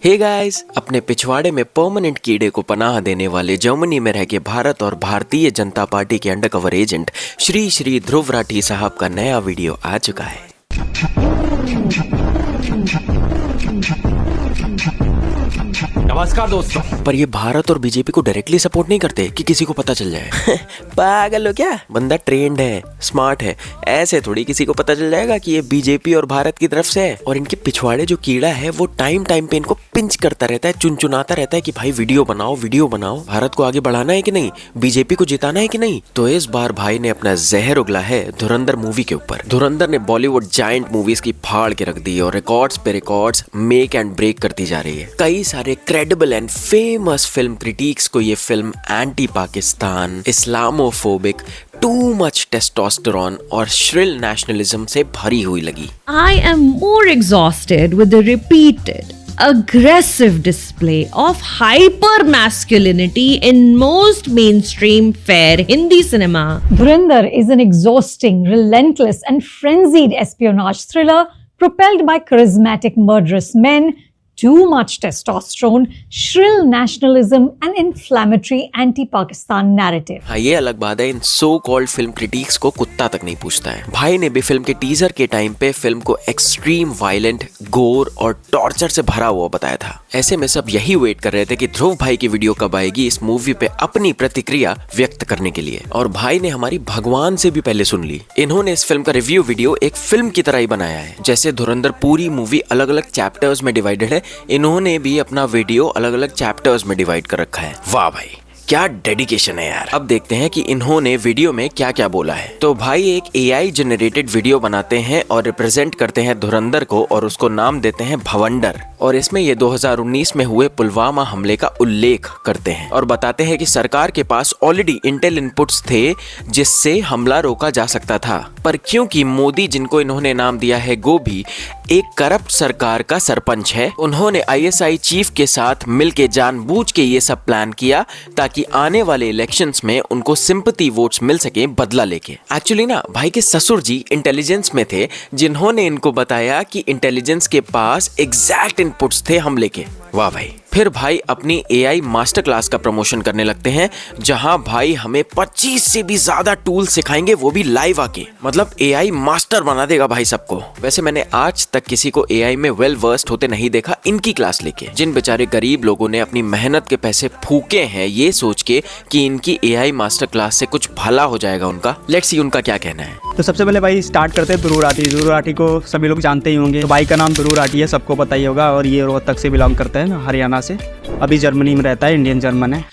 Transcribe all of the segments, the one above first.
Hey guys, अपने पिछवाड़े में परमानेंट कीड़े को पनाह देने वाले जर्मनी में रह के भारत और भारतीय जनता पार्टी के अंडरकवर एजेंट श्री श्री ध्रुव राठी साहब का नया वीडियो आ चुका है। नमस्कार दोस्तों। पर ये भारत और बीजेपी को डायरेक्टली सपोर्ट नहीं करते कि किसी को पता चल जाए। पागल हो क्या? बंदा ट्रेंड है, स्मार्ट है, ऐसे थोड़ी किसी को पता चल जाएगा कि ये बीजेपी और भारत की तरफ से है। और इनके पिछवाड़े जो कीड़ा है वो टाइम टाइम पे इनको पिंच करता रहता है, चुनचुनाता रहता है कि भाई वीडियो बनाओ, भारत को आगे बढ़ाना है कि नहीं, बीजेपी को जिताना है कि नहीं। तो इस बार भाई ने अपना जहर उगला है धुरंधर मूवी के ऊपर। धुरंधर ने बॉलीवुड जायंट मूवीज की फाड़ के रख दी और रिकॉर्ड्स पे रिकॉर्ड्स मेक एंड ब्रेक करती जा रही है। कई सारे credible and famous film critics को ये film anti Pakistan, Islamophobic, too much testosterone और श्रिल नेशनलिज्म से भरी हुई लगी। I am more exhausted with the repeated, aggressive display of hyper-masculinity in most mainstream fare Hindi cinema. Dhurandhar is an exhausting, relentless and frenzied espionage thriller propelled by charismatic murderous men, too much testosterone, shrill nationalism and inflammatory anti-Pakistan narrative. हाँ, ये अलग बात है, इन so called film critics को कुत्ता तक नहीं पूछता है। भाई ने भी फिल्म के टीजर के टाइम पे फिल्म को एक्सट्रीम वायलेंट, गोर और टॉर्चर से भरा हुआ बताया था। ऐसे में सब यही वेट कर रहे थे कि ध्रुव भाई की वीडियो कब आएगी इस मूवी पे अपनी प्रतिक्रिया व्यक्त करने के लिए। और भाई ने हमारी भगवान से भी पहले सुन ली। इन्होंने इस फिल्म का रिव्यू वीडियो एक फिल्म की तरह ही बनाया है। जैसे धुरंधर पूरी मूवी अलग अलग चैप्टर्स में डिवाइडेड है, इन्होंने भी अपना वीडियो अलग अलग चैप्टर्स में डिवाइड कर रखा है। वाह भाई, क्या डेडिकेशन है यार। अब देखते हैं कि इन्होंने वीडियो में क्या क्या बोला है। तो भाई एक एआई जनरेटेड वीडियो बनाते हैं और रिप्रेजेंट करते हैं धुरंधर को और उसको नाम देते हैं भवंडर। और इसमें ये 2019 में हुए पुलवामा हमले का उल्लेख करते हैं और बताते हैं कि सरकार के पास ऑलरेडी इंटेल इनपुट्स थे जिससे हमला रोका जा सकता था, पर क्योंकि मोदी, जिनको इन्होंने नाम दिया है गोभी, एक करप्ट सरकार का सरपंच है, उन्होंने आईएसआई चीफ के साथ मिलके जानबूझ के ये सब प्लान किया ताकि आने वाले इलेक्शंस में उनको सिंपैथी वोट्स मिल सके बदला लेके। एक्चुअली ना भाई के ससुर जी इंटेलिजेंस में थे, जिन्होंने इनको बताया कि इंटेलिजेंस के पास एग्जैक्ट इनपुट्स थे हमले के। वाह भाई। फिर भाई अपनी एआई मास्टर क्लास का प्रमोशन करने लगते हैं, जहां भाई हमें 25 से भी ज्यादा टूल सिखाएंगे, वो भी लाइव आके। मतलब एआई मास्टर बना देगा भाई सबको। वैसे मैंने आज तक किसी को एआई में वेल वर्स्ड होते नहीं देखा इनकी क्लास लेके। जिन बेचारे गरीब लोगों ने अपनी मेहनत के पैसे फूके हैं ये सोच के कि इनकी एआई मास्टर क्लास से कुछ भला हो जाएगा उनका। लेट्स सी उनका क्या कहना है। तो सबसे पहले भाई स्टार्ट करते हैं ध्रुव राठी। ध्रुव राठी को सभी लोग जानते ही होंगे। तो भाई का नाम ध्रुव राठी है, सबको पता ही होगा। और ये रोहतक से बिलोंग करता है, हरियाणा से। अभी जर्मनी में रहता है, इंडियन जर्मन है।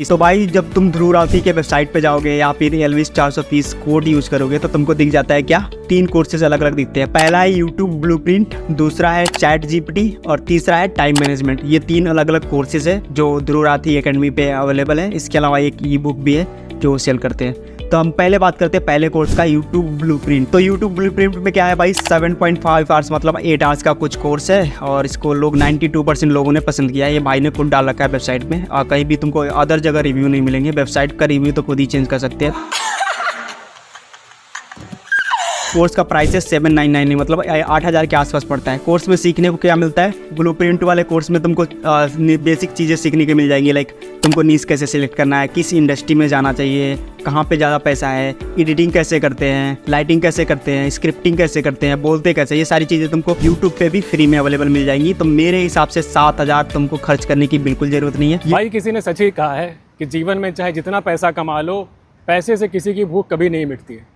तो भाई जब तुम ध्रुव राठी के वेबसाइट पे जाओगे या फिर एल्विस 430 कोड यूज करोगे तो तुमको दिख जाता है क्या, 3 कोर्सेज अलग अलग दिखते हैं। पहला है यूट्यूब ब्लूप्रिंट, दूसरा है चैट जीपीटी और तीसरा है टाइम मैनेजमेंट। ये 3 अलग अलग कोर्सेज है जो ध्रुव राठी एकेडमी पे अवेलेबल है। इसके अलावा एक ई बुक भी है जो सेल करते हैं। तो हम पहले बात करते हैं पहले कोर्स का, यूट्यूब ब्लूप्रिंट। तो यूट्यूब ब्लूप्रिंट में क्या है भाई, 7.5 आवर्स मतलब 8 आवर्स का कुछ कोर्स है और इसको लोग 92% लोगों ने पसंद किया है। ये भाई ने खुद डाल रखा है वेबसाइट में और कहीं भी तुमको अदर जगह रिव्यू नहीं मिलेंगे। वेबसाइट का रिव्यू तो खुद ही चेंज कर सकते हैं। कोर्स का प्राइस है 799, मतलब 8000 के आसपास पड़ता है। कोर्स में सीखने को क्या मिलता है, ब्लूप्रिंट वाले कोर्स में तुमको बेसिक चीज़ें सीखने को मिल जाएंगी। लाइक तुमको नीश कैसे सिलेक्ट करना है, किस इंडस्ट्री में जाना चाहिए, कहाँ पे ज़्यादा पैसा है, एडिटिंग कैसे करते हैं, लाइटिंग कैसे करते हैं, स्क्रिप्टिंग कैसे करते हैं, बोलते कैसे, ये सारी चीज़ें तुमको यूट्यूब पे भी फ्री में अवेलेबल मिल जाएंगी। तो मेरे हिसाब से 7000 तुमको खर्च करने की बिल्कुल ज़रूरत नहीं है। भाई किसी ने सच ही कहा है कि जीवन में चाहे जितना पैसा कमा लो, पैसे से किसी की भूख कभी नहीं मिटती है।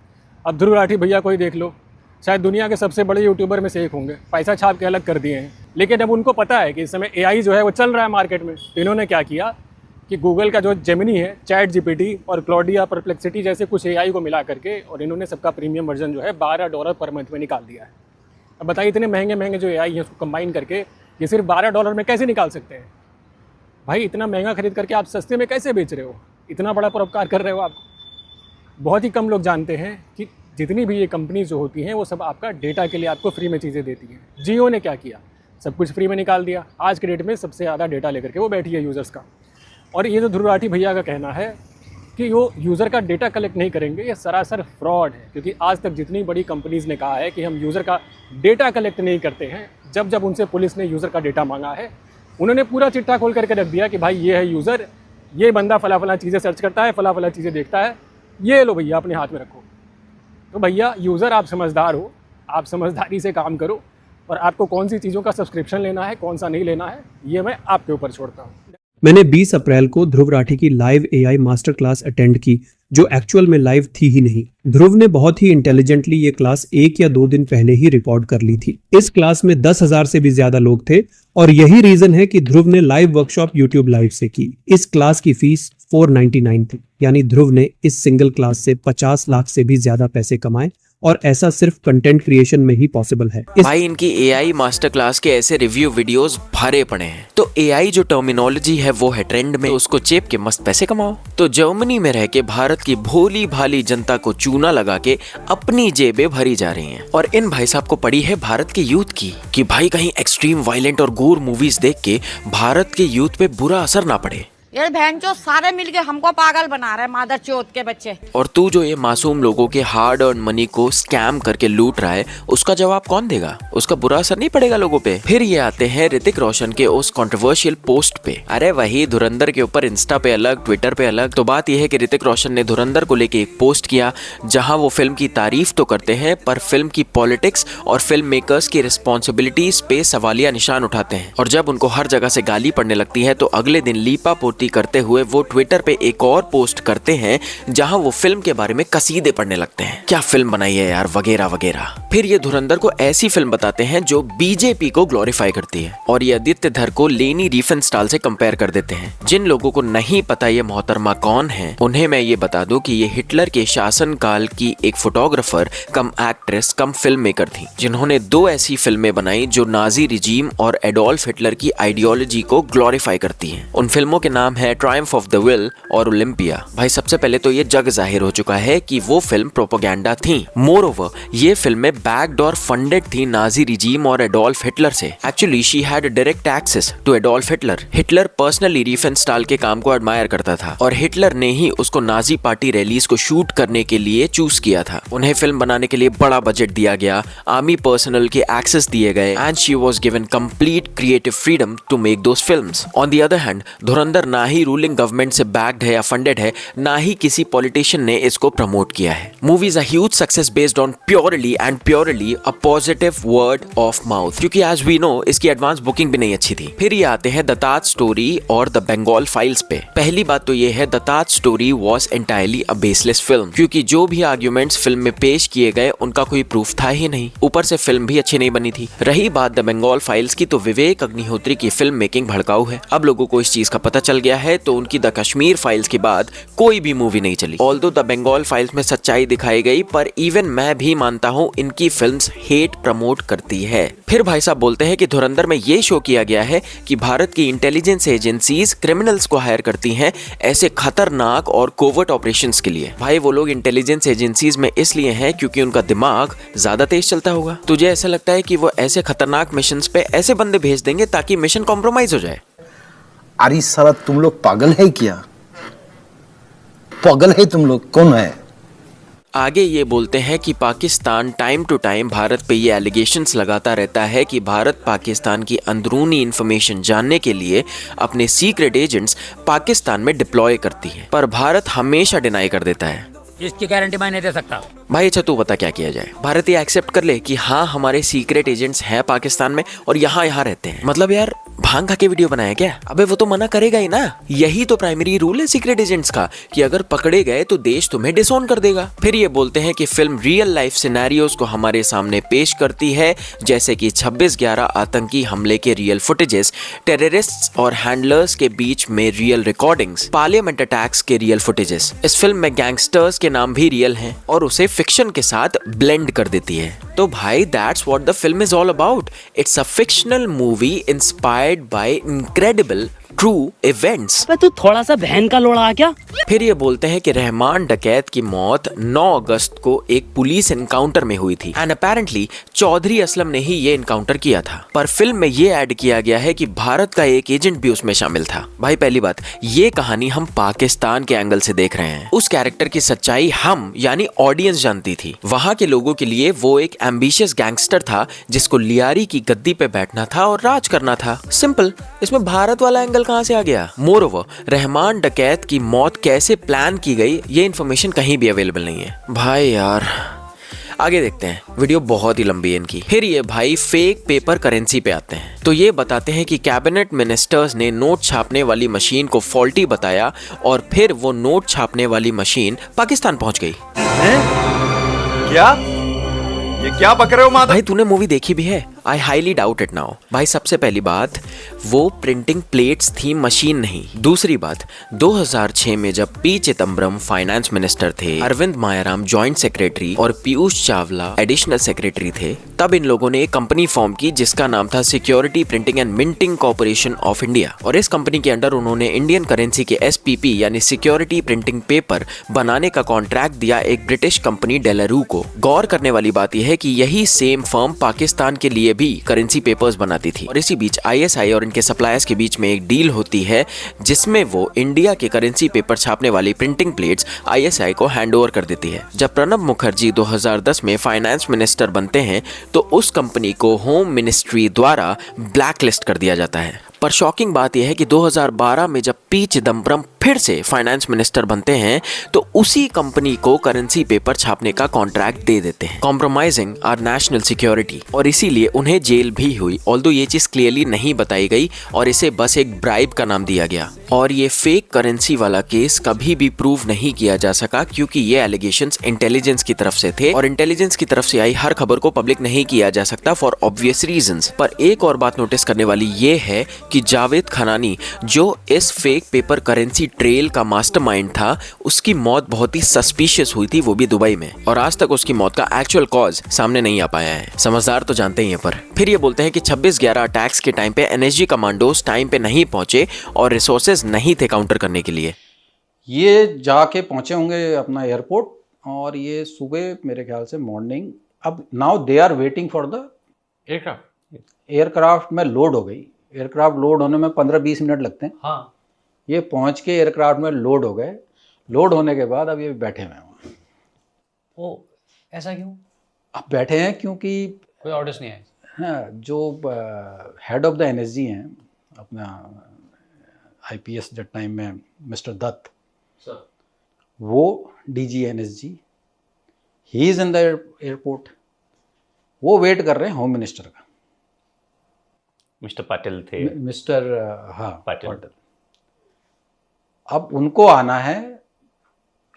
अब ध्रुव राठी भैया को ही देख लो, शायद दुनिया के सबसे बड़े यूट्यूबर में से एक होंगे। पैसा छाप के अलग कर दिए हैं, लेकिन अब उनको पता है कि इस समय एआई जो है वो चल रहा है मार्केट में। तो इन्होंने क्या किया कि गूगल का जो जेमिनी है, चैट जीपीटी और क्लॉडिया, परप्लेक्सिटी जैसे कुछ एआई को मिला करके और इन्होंने सबका प्रीमियम वर्जन जो है $12 पर मंथ में निकाल दिया है। अब बताइए इतने महंगे महंगे जो एआई है उसको कंबाइन करके ये सिर्फ $12 में कैसे निकाल सकते हैं। भाई इतना महंगा खरीद करके आप सस्ते में कैसे बेच रहे हो, इतना बड़ा परोपकार कर रहे हो आप। बहुत ही कम लोग जानते हैं कि जितनी भी ये कंपनी जो होती हैं वो सब आपका डेटा के लिए आपको फ्री में चीज़ें देती हैं। जियो ने क्या किया, सब कुछ फ्री में निकाल दिया। आज के डेट में सबसे ज़्यादा डेटा लेकर के वो बैठी है यूज़र्स का। और ये जो ध्रुव राठी भैया का कहना है कि वो यूज़र का डेटा कलेक्ट नहीं करेंगे, ये सरासर फ्रॉड है। क्योंकि आज तक जितनी बड़ी कंपनीज़ ने कहा है कि हम यूज़र का डेटा कलेक्ट नहीं करते हैं, जब जब उनसे पुलिस ने यूज़र का डेटा मांगा है, उन्होंने पूरा चिट्ठा खोल करके रख दिया कि भाई ये है यूज़र, ये बंदा फला फला चीज़ें सर्च करता है, फला फला चीज़ें देखता है, ये लो भैया अपने हाथ में रखो। तो भैया यूज़र आप समझदार हो, आप समझदारी से काम करो, और आपको कौन सी चीज़ों का सब्सक्रिप्शन लेना है, कौन सा नहीं लेना है, ये मैं आपके ऊपर छोड़ता हूँ। मैंने 20 अप्रैल को ध्रुव राठी की live AI master class attend की, जो एक्चुअल में लाइव थी ही नहीं। ध्रुव ने बहुत ही इंटेलिजेंटली ये क्लास 1 या 2 दिन पहले ही रिकॉर्ड कर ली थी। इस क्लास में 10,000 से भी ज्यादा लोग थे, और यही रीजन है कि ध्रुव ने लाइव वर्कशॉप यूट्यूब लाइव से की। इस क्लास की फीस 499 थी, यानी ध्रुव ने इस सिंगल क्लास से 50 लाख से भी ज्यादा पैसे कमाए, और ऐसा सिर्फ कंटेंट क्रिएशन में ही पॉसिबल है। भाई इनकी एआई मास्टर क्लास के ऐसे रिव्यू वीडियोस भरे पड़े हैं। तो एआई जो टर्मिनोलॉजी है वो है ट्रेंड में, तो उसको चेप के मस्त पैसे कमाओ। तो जर्मनी में रह के भारत की भोली भाली जनता को चूना लगा के अपनी जेबें भरी जा रही हैं। और इन भाई साहब को पड़ी है भारत के यूथ की कि भाई कहीं एक्सट्रीम वायलेंट और गोर मूवीज देख के भारत के यूथ पे बुरा असर ना पड़े। ये बहन चो सारे मिलके हमको पागल बना रहे हैं, मादर चौथ के बच्चे। और तू जो ये मासूम लोगों के हार्ड अर्न मनी को स्कैम करके लूट रहा है, उसका जवाब कौन देगा? उसका बुरा असर नहीं पड़ेगा लोगों पे? फिर ये आते हैं ऋतिक रोशन के उस कंट्रोवर्शियल पोस्ट पे। अरे वही धुरंधर के ऊपर इंस्टा पे अलग, ट्विटर पे अलग। तो बात यह है कि ऋतिक रोशन ने धुरंधर को लेके एक पोस्ट किया, जहां वो फिल्म की तारीफ तो करते हैं, पर फिल्म की पॉलिटिक्स और फिल्म मेकर्स की रिस्पॉन्सिबिलिटीज पे सवालिया निशान उठाते हैं। और जब उनको हर जगह से गाली पड़ने लगती है, तो अगले दिन लीपा पोती करते हुए वो ट्विटर पे एक और पोस्ट करते हैं, जहां वो फिल्म के बारे में कसीदे पढ़ने लगते हैं, क्या फिल्म बनाई है यार, वगैरह वगैरह। फिर ये धुरंधर को ऐसी फिल्म बताते हैं जो बीजेपी को ग्लोरीफाई करती है, और ये आदित्य धर को लेनी रिफेनस्टाल से कंपेयर कर देते हैं। जिन लोगों को नहीं पता ये मोहतरमा कौन है, उन्हें मैं ये बता दूं कि ये हिटलर के शासन काल की एक फोटोग्राफर कम एक्ट्रेस कम फिल्म मेकर थी, जिन्होंने 2 ऐसी फिल्में बनाई जो नाजी रिजीम और एडोल्फ हिटलर की आइडियोलॉजी को ग्लोरीफाई करती हैं। उन फिल्मों के नाम है ट्रायम्फ ऑफ द विल और ओलंपिया। भाई सबसे पहले तो ये जग जाहिर हो चुका है कि वो फिल्म प्रोपेगेंडा थी। मोरओवर ये फिल्में बैक्ड और फंडेड थी नाजी रिजीम और एडोल्फ हिटलर से। Actually she had direct access to Adolf Hitler. Hitler personally Riefenstahl के काम को एडमायर करता था, और हिटलर ने ही उसको नाजी पार्टी रैलीज को शूट करने के लिए चूज किया था। उन्हें फिल्म बनाने के लिए बड़ा बजट दिया गया, आर्मी पर्सनल के एक्सेस दिए गए, and she was given complete creative freedom to make those films. On the other hand Dhurandhar ना ही रूलिंग गवर्नमेंट से बैक्ड है या फंडेड है, ना ही किसी पॉलिटिशियन ने इसको प्रमोट किया है। Movie is a huge success based on purely a positive word of mouth, क्योंकि आज वी नो इसकी एडवांस बुकिंग भी नहीं अच्छी थी। फिर ये आते हैं द ताज स्टोरी और द बंगाल फाइल्स पे। पहली बात तो ये है the Taj story was entirely a baseless film, क्योंकि जो भी आर्ग्यूमेंट्स फिल्म में पेश किए गए उनका कोई प्रूफ था ही नहीं। ऊपर से फिल्म भी अच्छी नहीं बनी थी। रही बात द बंगाल फाइल्स की, तो विवेक अग्निहोत्री की फिल्म मेकिंग भड़काऊ है। अब लोगों को इस चीज का पता चल गया है, तो उनकी द कश्मीर फाइल्स के बाद कोई भी मूवी नहीं चली। ऑल्दो द बंगाल फाइल्स में सच्चाई दिखाई गई, पर इवन मैं भी मानता हूँ इनकी फिल्म्स हेट प्रमोट करती है। फिर भाई साहब बोलते हैं कि धुरंधर में ये शो किया गया है कि भारत की इंटेलिजेंस एजेंसीज क्रिमिनल्स को हायर करती हैं ऐसे खतरनाक और कोवर्ट ऑपरेशंस के लिए। भाई वो लोग इंटेलिजेंस एजेंसीज में इसलिए हैं क्योंकि उनका दिमाग ज्यादा तेज चलता होगा। तुझे ऐसा लगता है कि वो ऐसे खतरनाक मिशंस पे ऐसे बंदे भेज देंगे ताकि मिशन कॉम्प्रोमाइज हो जाए? अरे साला तुम लोग पागल है क्या? पागल है तुम लोग? कौन है? आगे ये बोलते हैं कि Pakistan time to time Bharat पे ये एलिगेशंस लगाता रहता है कि भारत पाकिस्तान की अंदरूनी इंफॉर्मेशन जानने के लिए अपने सीक्रेट एजेंट्स पाकिस्तान में डिप्लॉय करती है, पर भारत हमेशा डिनाई कर देता है। इसकी गारंटी मैं नहीं दे सकता। भाई अच्छा तू बता क्या किया जाए? भारत ये एक्सेप्ट कर ले कि हाँ हमारे सीक्रेट एजेंट्स हैं पाकिस्तान में और यहाँ रहते हैं। मतलब यार भांग खा के वीडियो बनाया क्या? अबे वो तो मना करेगा ही ना। यही तो प्राइमरी रूल है सीक्रेट एजेंट्स का कि अगर पकड़े गए तो देश तुम्हें डिसोन कर देगा। फिर ये बोलते हैं कि फिल्म रियल लाइफ सिनेरियोस को हमारे सामने पेश करती है, जैसे कि 26/11 आतंकी हमले के रियल फुटेजेस, टेररिस्ट्स और हैंडलर्स के बीच में रियल रिकॉर्डिंग्स, पार्लियामेंट अटैक्स के रियल फुटेजेस। इस फिल्म में गैंगस्टर्स के नाम भी रियल हैं और उसे फिक्शन के साथ ब्लेंड कर देती है। तो भाई that's what the film is all about. It's a fictional movie inspired by incredible true events. तू थोड़ा सा बहन का लोड़ा क्या? फिर ये बोलते हैं कि रहमान डकैत की मौत 9 अगस्त को एक पुलिस एनकाउंटर में हुई थी एंड अपेरेंटली चौधरी असलम ने ही ये एनकाउंटर किया था। पर फिल्म में ये ऐड किया गया है कि भारत का एक एजेंट भी उसमें शामिल था। भाई पहली बात, ये कहानी हम पाकिस्तान के एंगल से देख रहे हैं। उस कैरेक्टर की सच्चाई हम यानी ऑडियंस जानती थी। वहां के लोगों के लिए वो एक एम्बिशियस गैंगस्टर था जिसको लियारी की गद्दी पे बैठना था और राज करना था। सिंपल। इसमें भारत वाला एंगल कहां से आ गया? मोरओवर, रहमान डकैत की मौत कैसे प्लान की गई ये इन्फॉर्मेशन कहीं भी अवेलेबल नहीं है। भाई यार आगे देखते हैं, वीडियो बहुत ही लंबी है इनकी। फिर ये भाई फेक पेपर करेंसी पे आते हैं। तो ये बताते हैं कि कैबिनेट मिनिस्टर्स ने नोट छापने वाली मशीन को फॉल्टी बताया और फिर वो नोट छापने वाली मशीन पाकिस्तान पहुंच गई। क्या? ये क्या बक रहे हो माधव? भाई तूने मूवी देखी भी है? I highly doubt it now. भाई सबसे पहली बात, वो प्रिंटिंग प्लेट्स थी, मशीन नहीं। दूसरी बात, 2006 में जब पी चिदम्बरम फाइनेंस मिनिस्टर थे, अरविंद मायाराम जॉइंट सेक्रेटरी और पीयूष चावला एडिशनल सेक्रेटरी थे, तब इन लोगों ने एक कंपनी फॉर्म की जिसका नाम था security printing and minting corporation of India. और इस कंपनी के अंडर उन्होंने इंडियन करेंसी के SPP यानी सिक्योरिटी प्रिंटिंग पेपर बनाने का कॉन्ट्रैक्ट दिया एक ब्रिटिश कंपनी डेलारू को। गौर करने वाली बात यह है कि यही सेम फर्म पाकिस्तान के लिए भी करेंसी पेपर्स बनाती थी। और इसी बीच ISI और इनके सप्लायर्स के बीच में एक डील होती है जिसमें वो इंडिया के करेंसी पेपर छापने वाली प्रिंटिंग प्लेट्स ISI को हैंडओवर कर देती है। जब प्रणब मुखर्जी 2010 में फाइनेंस मिनिस्टर बनते हैं तो उस कंपनी को होम मिनिस्ट्री द्वारा ब्लैकलिस्ट कर दिया जाता है। पर शॉकिंग बात यह है कि 2012 में जब पी चिदम्बरम फिर से फाइनेंस मिनिस्टर बनते हैं तो उसी कंपनी को करेंसी पेपर छापने का कॉन्ट्रैक्ट दे देते हैं, कॉम्प्रोमाइजिंग आवर नेशनल सिक्योरिटी। और इसीलिए उन्हें जेल भी हुई, ऑल्दो ये चीज क्लियरली नहीं बताई गई और इसे बस एक ब्राइब का नाम दिया गया। और ये फेक करेंसी वाला केस कभी भी प्रूव नहीं किया जा सका क्योंकि ये एलिगेशंस इंटेलिजेंस की तरफ से थे और इंटेलिजेंस की तरफ से आई हर खबर को पब्लिक नहीं किया जा सकता फॉर ऑब्वियस रीजंस। पर एक और बात नोटिस करने वाली ये है कि जावेद खनानी जो इस फेक पेपर करेंसी ट्रेल का मास्टरमाइंड था, उसकी मौत बहुत ही सस्पिशियस हुई थी, वो भी दुबई में। और आज तक उसकी मौत का एक्चुअल कॉज सामने नहीं आ पाया है। समझदार तो जानते ही हैं। पर फिर ये बोलते हैं कि 26/11 अटैक्स के टाइम पे NSG कमांडोज टाइम पे नहीं पहुंचे और रिसोर्सेज नहीं थे काउंटर करने के लिए। ये जाके पहुंचे होंगे अपना एयरपोर्ट और ये सुबह मेरे ख्याल से मॉर्निंग, अब now they are waiting for the aircraft में लोड हो गई। एयरक्राफ्ट लोड होने में 15-20 मिनट लगते हैं। हाँ। ये पहुंच के एयरक्राफ्ट में लोड हो गए। लोड होने के बाद अब ये बैठे हुए हैं। ओ, ऐसा क्यों? अब बैठे हैं क्योंकि कोई ऑर्डर्स नहीं आए। हाँ, जो हेड ऑफ द NSG हैं अपना IPS जब टाइम में मिस्टर दत्त, वो DG NSG, he is in the airport. वो वेट कर रहे हैं होम मिनिस्टर का। मिस्टर पाटिल थे। मिस्टर पाटिल। अब उनको आना है,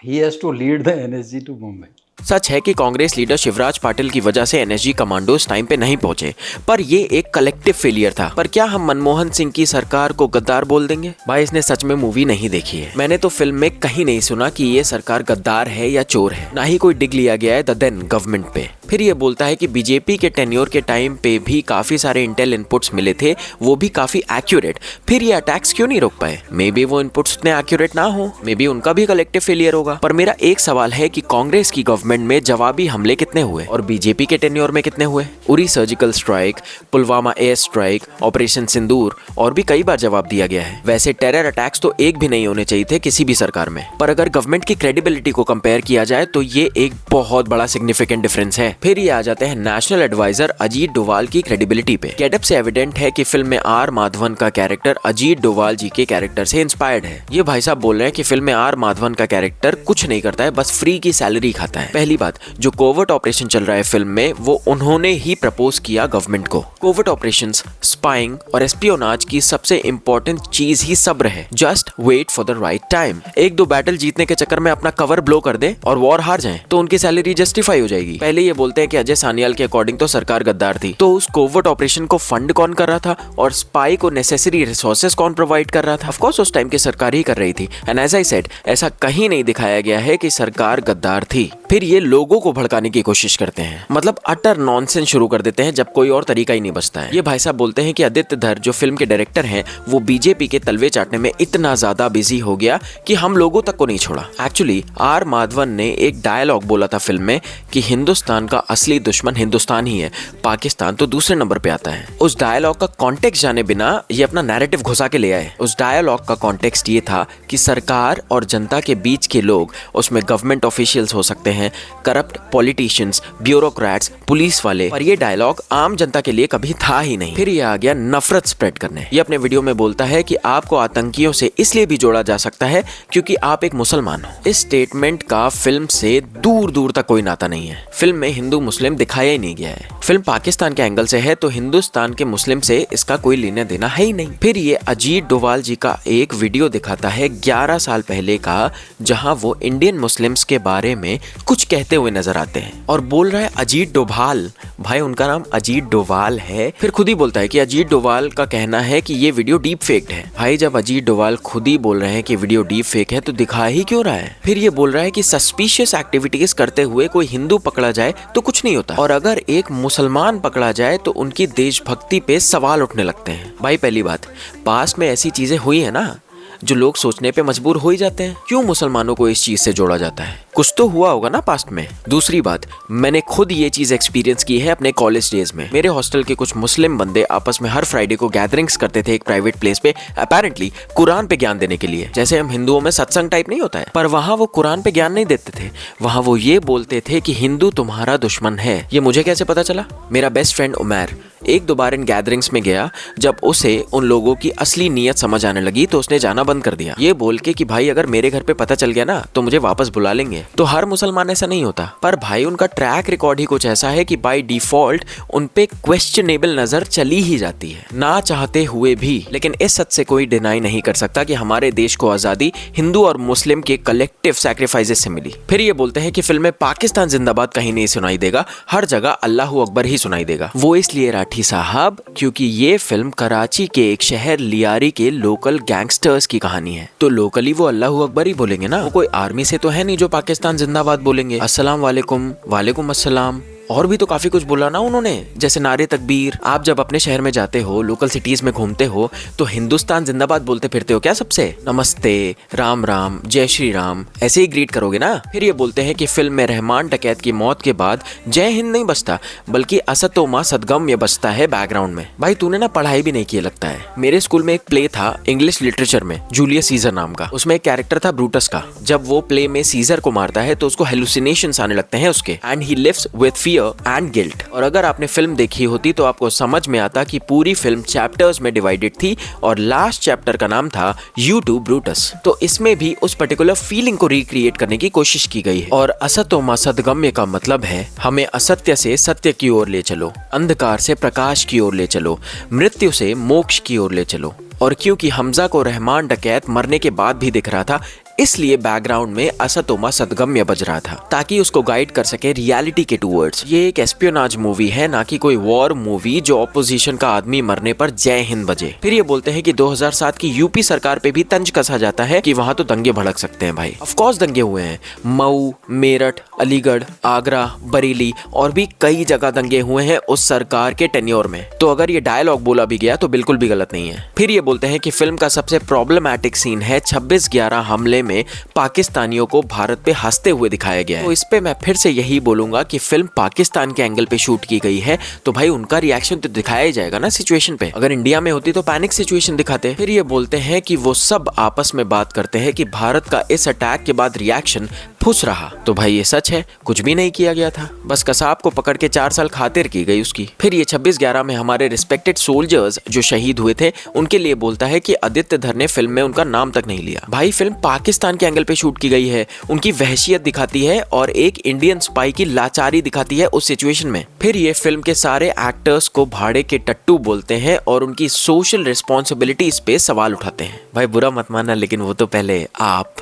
he has to lead the NSG to Mumbai. सच है कि कांग्रेस लीडर शिवराज पाटिल की वजह से NSG कमांडोज टाइम पे नहीं पहुंचे, पर ये एक कलेक्टिव फेलियर था। पर क्या हम मनमोहन सिंह की सरकार को गद्दार बोल देंगे? भाई इसने सच में मूवी नहीं देखी है। मैंने तो फिल्म में कहीं नहीं सुना कि ये सरकार गद्दार है या चोर है, ना ही कोई डिग लिया गया है द देन गवर्नमेंट पे। फिर ये बोलता है कि बीजेपी के टेन्योर के टाइम पे भी काफी सारे इंटेल इनपुट्स मिले थे, वो भी काफी एक्यूरेट। फिर ये अटैक्स क्यों नहीं रोक पाए? मे बी वो इनपुट्स उतने एक्यूरेट ना हो, मे बी उनका भी कलेक्टिव फेलियर होगा। पर मेरा एक सवाल है कि कांग्रेस की गवर्नमेंट में जवाबी हमले कितने हुए और बीजेपी के टेन्योर में कितने हुए? Uri surgical strike, Pulwama air strike, operation Sindoor और भी कई बार जवाब दिया गया है। वैसे टेरर अटैक्स तो एक भी नहीं होने चाहिए थे किसी भी सरकार में, पर अगर गवर्नमेंट की क्रेडिबिलिटी को कंपेयर किया जाए तो ये एक बहुत बड़ा सिग्निफिकेंट डिफरेंस है। फिर ये आ जाते हैं नेशनल एडवाइजर अजीत डोवाल की क्रेडिबिलिटी पे। गेटअप से एविडेंट है कि फिल्म में R माधवन का कैरेक्टर अजीत डोवाल जी के कैरेक्टर से इंस्पायर्ड है। ये भाई साहब बोल रहे हैं कि फिल्म में R माधवन का कैरेक्टर कुछ नहीं करता है, बस फ्री की सैलरी खाता है। पहली बात, जो कोवर्ट ऑपरेशन चल रहा है फिल्म में, वो उन्होंने ही प्रपोज किया गवर्नमेंट को। कोवर्ट ऑपरेशंस, स्पाइंग और एस्पियोनाज की सबसे इंपॉर्टेंट चीज ही सब्र है। Just wait for the right time. 1-2 battle जीतने के चक्कर में अपना कवर ब्लो कर दे और वॉर हार जाए तो उनकी सैलरी जस्टिफाई हो जाएगी। पहले ये बोलते हैं कि अजय सानियाल के अकॉर्डिंग तो सरकार गद्दार थी, तो उस कोवर्ट ऑपरेशन को फंड कौन कर रहा था और स्पाई को नेसेसरी रिसोर्सेज कौन प्रोवाइड कर रहा था? ऑफ कोर्स उस टाइम की सरकार ही कर रही थी। एंड एज आई सेड, ऐसा कहीं नहीं दिखाया गया है कि सरकार गद्दार थी। फिर ये लोगों को भड़काने की कोशिश करते हैं, मतलब अटर नॉनसेंस शुरू कर देते हैं जब कोई और तरीका ही नहीं बचता है। ये भाई साहब बोलते हैं कि आदित्य धर जो फिल्म के डायरेक्टर हैं वो बीजेपी के तलवे चाटने में इतना ज्यादा बिजी हो गया कि हम लोगों तक को नहीं छोड़ा। एक्चुअली आर माधवन ने एक डायलॉग बोला था फिल्म में कि हिंदुस्तान का असली दुश्मन हिंदुस्तान ही है, पाकिस्तान तो दूसरे नंबर पे आता है। उस डायलॉग का कॉन्टेक्स्ट जाने बिना ये अपना नैरेटिव घुसा के ले आए। उस डायलॉग का कॉन्टेक्स्ट ये था कि सरकार और जनता के बीच के लोग, उसमें गवर्नमेंट ऑफिशियल्स हो सकते हैं, करप्ट पॉलिटिशियंस, ब्यूरोक्रेट्स, पुलिस वाले, पर ये डायलॉग आम जनता के लिए कभी था ही नहीं। फिर ये आ गया नफरत स्प्रेड करने। ये अपने वीडियो में बोलता है कि आपको आतंकियों से इसलिए भी जोड़ा जा सकता है क्योंकि आप एक मुसलमान हो। इस स्टेटमेंट का फिल्म से दूर दूर तक कोई नाता नहीं है। फिल्म में हिंदू मुस्लिम दिखाया ही नहीं गया है। फिल्म पाकिस्तान के एंगल से है तो हिंदुस्तान के मुस्लिम से इसका कोई लेना देना है ही नहीं। फिर ये अजीत डोभाल जी का एक वीडियो दिखाता है 11 साल पहले का, जहां वो इंडियन मुस्लिम्स के बारे में कुछ कहते हुए नजर आते हैं और बोल रहा है अजीत डोभाल। भाई उनका नाम अजीत डोभाल है। फिर खुद ही बोलता है कि अजीत डोभाल का कहना है कि ये वीडियो डीप फेक्ड है। भाई जब अजीत डोभाल खुद ही बोल रहे हैं कि वीडियो डीप फेक है तो दिखा ही क्यों रहा है। फिर ये बोल रहा है कि सस्पिशियस एक्टिविटीज करते हुए कोई हिंदू पकड़ा जाए तो कुछ नहीं होता, और अगर एक मुसलमान पकड़ा जाए तो उनकी देशभक्ति पे सवाल उठने लगते हैं। भाई पहली बात, पास में ऐसी चीजें हुई है ना जो लोग सोचने पे मजबूर हो ही जाते हैं। क्यों मुसलमानों को इस चीज से जोड़ा जाता है? कुछ तो हुआ होगा ना पास्ट में। दूसरी बात, मैंने खुद ये चीज एक्सपीरियंस की है अपने कॉलेज डेज में। मेरे हॉस्टल के कुछ मुस्लिम बंदे आपस में हर फ्राइडे को गैदरिंग्स करते थे एक प्राइवेट प्लेस पे, अपेरेंटली कुरान पे ज्ञान देने के लिए। जैसे हम हिंदुओं में सत्संग टाइप नहीं होता है, पर वहाँ वो कुरान पे ज्ञान नहीं देते थे। वहाँ वो ये बोलते थे कि हिंदू तुम्हारा दुश्मन है। ये मुझे कैसे पता चला? मेरा बेस्ट फ्रेंड उमैर एक दो बार इन गैदरिंग्स में गया। जब उसे उन लोगों की असली नीयत समझ आने लगी तो उसने जाना बंद कर दिया, ये बोल के कि भाई अगर मेरे घर पे पता चल गया ना तो मुझे वापस बुला लेंगे। तो हर मुसलमान ऐसा नहीं होता, पर भाई उनका ट्रैक रिकॉर्ड ही कुछ ऐसा है कि बाय डिफॉल्ट उन पे क्वेश्चनेबल नजर चली ही जाती है, ना चाहते हुए भी। लेकिन इस सच से कोई डिनाई नहीं कर सकता कि हमारे देश को आजादी हिंदू और मुस्लिम के कलेक्टिव सैक्रिफाइसेस से मिली। फिर ये बोलते हैं कि फिल्म में पाकिस्तान जिंदाबाद कहीं नहीं सुनाई देगा, हर जगह अल्लाहू अकबर ही सुनाई देगा। वो इसलिए राठी साहब क्योंकि ये फिल्म कराची के एक शहर लियारी के लोकल गैंगस्टर्स की कहानी है। तो लोकली वो अल्लाहू अकबर ही बोलेंगे ना, वो कोई आर्मी से तो है नहीं जो पाकिस्तान जिंदाबाद बोलेंगे। अस्सलाम वालेकुम, वालेकुम अस्सलाम, और भी तो काफी कुछ बोला ना उन्होंने, जैसे नारे तकबीर। आप जब अपने शहर में जाते हो, लोकल सिटीज में घूमते हो, तो हिंदुस्तान जिंदाबाद बोलते फिरते हो क्या सबसे? नमस्ते, राम राम, जय श्री राम, ऐसे ही ग्रीट करोगे ना। फिर ये बोलते हैं कि फिल्म में रहमान डकैत की मौत के बाद जय हिंद नहीं बजता, बल्कि असतोमा सदगम्य बजता है बैकग्राउंड में। भाई तूने ना पढ़ाई भी नहीं की लगता है। मेरे स्कूल में एक प्ले था इंग्लिश लिटरेचर में, जूलियस सीजर नाम का। उसमें एक कैरेक्टर था ब्रूटस का। जब वो प्ले में सीजर को मारता है तो उसको हेलुसिनेशंस आने लगते हैं उसके, and he lives with fear and guilt. और अगर आपने फिल्म देखी होती तो आपको समझ में आता कि पूरी फिल्म चैप्टर्स में डिवाइडेड थी और लास्ट चैप्टर का नाम था यू टू ब्रूटस। तो इसमें भी उस पर्टिकुलर फीलिंग को रिक्रिएट करने की कोशिश की गई है। और असतोमा सदगम्य का मतलब है हमें असत्य से सत्य की ओर ले चलो, अंधकार से प्रकाश की ओर ले चलो, मृत्यु से मोक्ष की ओर ले चलो। और क्योंकि हमजा को रहमान डकैत मरने के बाद भी दिख रहा था, इसलिए बैकग्राउंड में असतोमा सदगम्य बज रहा था, ताकि उसको गाइड कर सके रियलिटी के टूवर्ड्स। ये एक एस्पियोनाज मूवी है, ना कि कोई वॉर मूवी जो ऑपोजिशन का आदमी मरने पर जय हिंद बजे। फिर ये बोलते हैं कि 2007 की यूपी सरकार पे भी तंज कसा जाता है कि वहां तो दंगे भड़क सकते हैं। भाई ऑफ कोर्स दंगे हुए हैं, मऊ, मेरठ, अलीगढ़, आगरा, बरेली और भी कई जगह दंगे हुए हैं उस सरकार के टेन्योर में। तो अगर ये डायलॉग बोला भी गया तो बिल्कुल भी गलत नहीं है। फिर ये बोलते हैं कि फिल्म का सबसे प्रॉब्लमैटिक सीन है 26/11 हमले में पाकिस्तानियों को भारत पे हंसते हुए दिखाया गया है। तो इस पे मैं फिर से यही बोलूंगा कि फिल्म पाकिस्तान के एंगल पे शूट की गई है, तो भाई उनका रिएक्शन तो दिखाया ही जाएगा ना सिचुएशन पे। अगर इंडिया में होती तो पैनिक सिचुएशन दिखाते। फिर ये बोलते हैं कि वो सब आपस में बात करते हैं कि भारत का इस अटैक के बाद रिएक्शन फुस रहा। तो भाई ये सच है, कुछ भी नहीं किया गया था, बस कसाब को पकड़ के 4 साल खातिर की गई उसकी। फिर ये 26/11 में हमारे रिस्पेक्टेड सोल्जर्स जो शहीद हुए थे उनके लिए बोलता है कि आदित्य धर ने फिल्म में उनका नाम तक नहीं लिया। भाई फिल्म पाकिस्तान के एंगल पे शूट की गई है, उनकी वहशियत दिखाती है और एक इंडियन स्पाई की लाचारी दिखाती है उस सिचुएशन में। फिर ये फिल्म के सारे एक्टर्स को भाड़े के टट्टू बोलते हैं और उनकी सोशल रिस्पॉन्सिबिलिटीज पे सवाल उठाते हैं। भाई बुरा मत मानना, लेकिन वो तो पहले आप,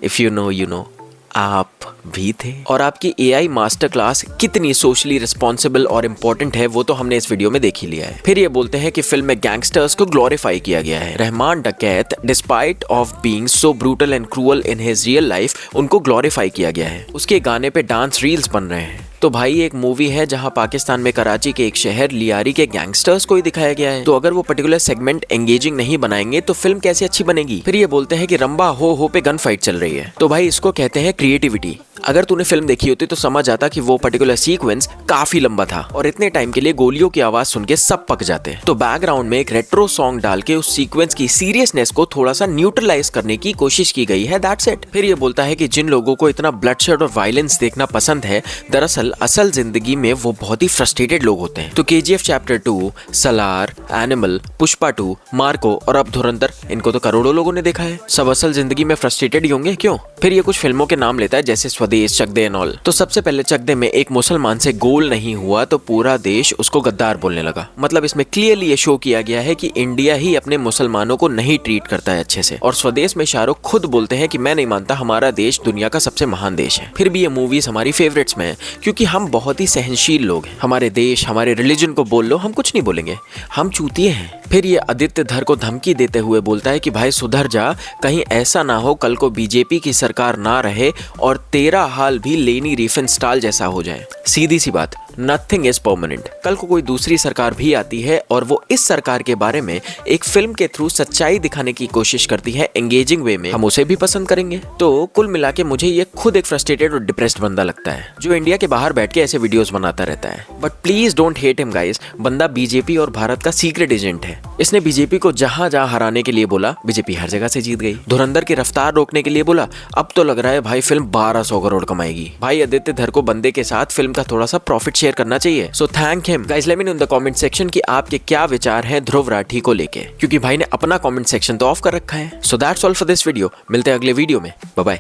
if you know you know. आप भी थे। और आपकी एआई मास्टर क्लास कितनी सोशली रिस्पॉन्सिबल और इम्पोर्टेंट है वो तो हमने इस वीडियो में देख ही लिया है। फिर ये बोलते हैं कि फिल्म में गैंगस्टर्स को ग्लोरीफाई किया गया है। रहमान डकैत despite of being so brutal and cruel in his real life उनको ग्लोरीफाई किया गया है। उसके गाने पे डांस रील्स बन रहे हैं। तो भाई एक मूवी है जहां पाकिस्तान में कराची के एक शहर लियारी के गैंगस्टर्स को ही दिखाया गया है। तो अगर वो पर्टिकुलर सेगमेंट एंगेजिंग नहीं बनाएंगे तो फिल्म कैसे अच्छी बनेगी। फिर ये बोलते हैं कि रंबा हो पे गन फाइट चल रही है। तो भाई इसको कहते हैं क्रिएटिविटी। अगर तूने फिल्म देखी होती तो समझ आता कि वो पर्टिकुलर सीक्वेंस काफी लंबा था और इतने टाइम के लिए गोलियों की आवाज सुन के सब पक जाते। तो बैकग्राउंड में एक रेट्रो सॉन्ग डाल के उस सीक्वेंस की सीरियसनेस को थोड़ा सा न्यूट्रलाइज करने की कोशिश की गई है, दैट्स इट। फिर ये बोलता है कि जिन लोगों को इतना ब्लडशेड और वायलेंस देखना पसंद है, दरअसल असल जिंदगी में वो बहुत ही फ्रस्ट्रेटेड लोग होते हैं। तो KGF chapter 2, Salaar, animal, Pushpa 2, Marco और अब धुरंधर, इनको तो करोड़ों लोगों ने देखा है। सब असल जिंदगी में फ्रस्ट्रेटेड ही होंगे, क्यों? फिर ये कुछ फिल्मों के नाम लेता है जैसे स्वदेश, चक दे एंड ऑल। तो सबसे पहले चक दे में एक मुसलमान से गोल नहीं हुआ तो पूरा देश उसको गद्दार बोलने लगा। मतलब इसमें क्लियरली ये शो किया गया है कि इंडिया ही अपने मुसलमानों को नहीं ट्रीट करता है अच्छे से। और स्वदेश में शाहरुख खुद बोलते हैं कि मैं नहीं मानता हमारा देश दुनिया का सबसे महान देश है। फिर भी ये मूवीज हमारी फेवरेट्स में है क्योंकि हम बहुत ही सहनशील लोग हैं। हमारे देश, हमारे रिलीजन को बोल लो, हम कुछ नहीं बोलेंगे, हम चूतिए हैं। फिर ये आदित्य धर को धमकी देते हुए बोलता है कि भाई सुधर जा, कहीं ऐसा ना हो कल को बीजेपी की सरकार ना रहे और तेरा हाल भी लेनी रिफेंस्टाल जैसा हो जाए। सीधी सी बात, नथिंग इज परमानेंट। कल को कोई दूसरी सरकार भी आती है और वो इस सरकार के बारे में एक फिल्म के थ्रू सच्चाई दिखाने की कोशिश करती है एंगेजिंग वे में, हम उसे भी पसंद करेंगे। तो कुल मिला के मुझे ये खुद एक फ्रस्ट्रेटेड और डिप्रेस्ड बंदा लगता है जो इंडिया के बाहर बैठ के ऐसे वीडियोस बनाता रहता है। But please don't hate him guys, बंदा बीजेपी और भारत का सीक्रेट एजेंट है। इसने बीजेपी को जहां जहां हराने के लिए बोला, बीजेपी हर जगह से जीत गई। धुरंधर की रफ्तार रोकने के लिए बोला, अब तो लग रहा है भाई फिल्म 1200 करोड़ कमाएगी। भाई आदित्य धर को बंदे के साथ फिल्म का थोड़ा सा प्रॉफिट शेयर करना चाहिए। So thank him guys. Let me know in the comment section कि आपके क्या विचार हैं ध्रुव राठी को लेके, क्योंकि भाई ने अपना कमेंट सेक्शन तो ऑफ कर रखा है। So that's all for this video. मिलते हैं अगले वीडियो में, बाय बाय।